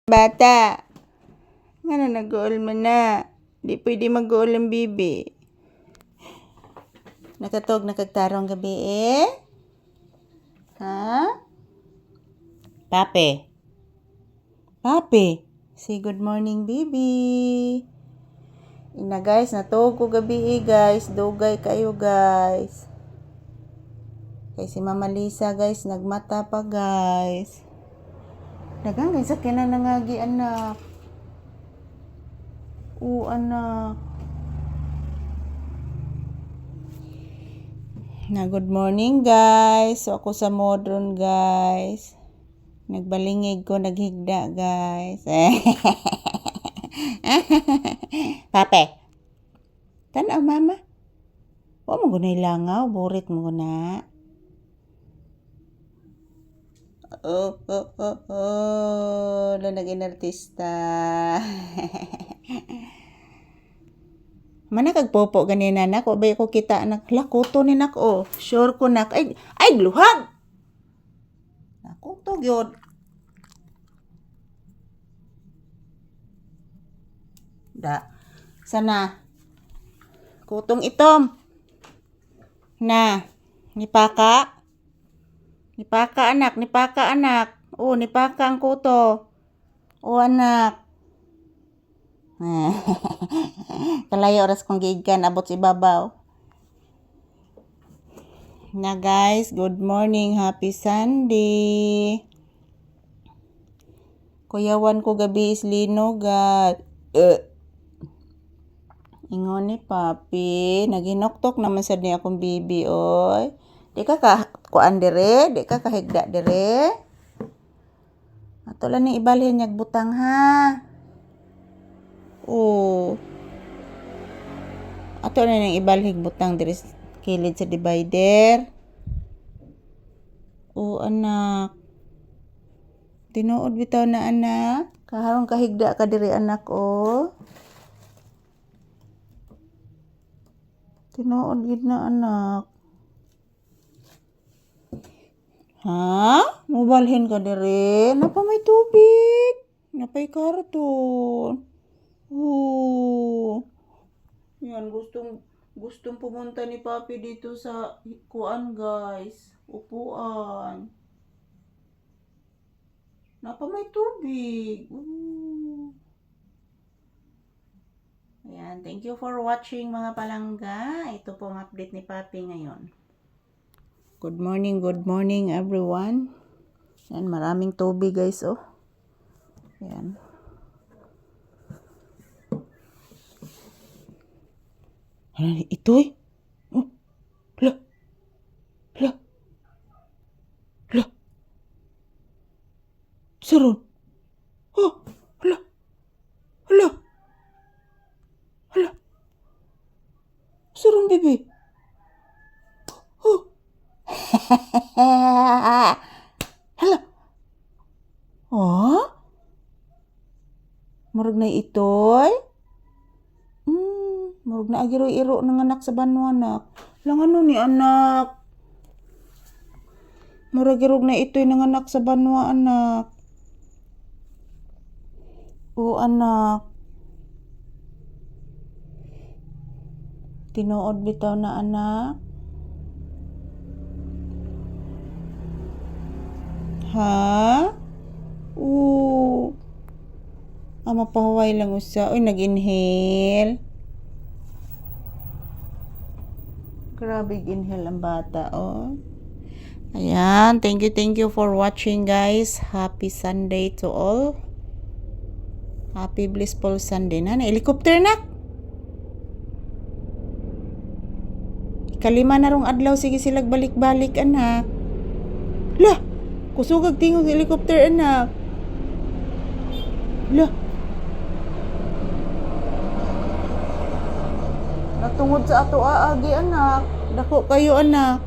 Bata, nga na nag-uol mo na. Di pwede mag-uol ang bibi. Nakatog nakagtarong gabi eh? Ha? Pape? Pape? Say good morning, baby. Ina guys, natog ko gabi eh guys. Dugay kayo guys. Kay si Mama Lisa guys, nagmata pa guys. Dagang guys, sa kinanangagi anak. Anak. Na good morning guys. So ako sa modron guys. Nagbalingig ko, naghigda guys. Pape. Tanaw mama. Wa mo gunay langaw, burit mo guna. Naging artista. Mana kagpopo ganina nak, o ba ko kita anak, lakuto ni nak o. Sure ko nak, ay gluhag. Ako to gyud. Da. Sana. Kutong itom. Na. Nipaka. Nipaka anak. Nipaka ang kuto. Anak. Kalayo oras kong gigan, abot si babaw. Na guys, good morning, happy Sunday. Kuyawan ko gabi is linugat. Ingon ni papi, naginoktok naman sad ni akong bibi oy. Di ka kuan dire, di ka kahigda dire. Ato lang ni ibalhin nyag butang ha. Ato na nang ibalhin butang dire kilid sa divider. Anak. Tinuod bitaw na anak. Kaharong kahigda ka dire anak Tinuod gid na anak. Ha? Mobalhin ka dire? Napa may tubig? Napay karton. Yan, gustong pumunta ni Papi dito sa kuan guys. Upuan. Napa may tubig. Ayan, thank you for watching mga palangga. Ito po ang update ni Papi ngayon. Good morning everyone. Yan, maraming tubig guys Yan. Ano ito Hala. Sarun. Hala. Sarun bibi. Hala. Murag na itoy. Murag na agiro-iro ng anak sa banwa anak. Lang ano ni anak. Murag irog na itoy ng anak sa banwa anak. Anak. Tinuod bitaw na anak. Ha? Mapahuway lang usa. Nag-inhale. Grabe inhale ang bata Ayan, thank you for watching guys. Happy Sunday to all. Happy blissful Sunday na. Helicopter na. Ikalima na rong adlaw, sige silag balik-balik anak. Lah, kusugag tingog helicopter anak. Lah. Natungod sa ato aagi anak. Dako kayo anak.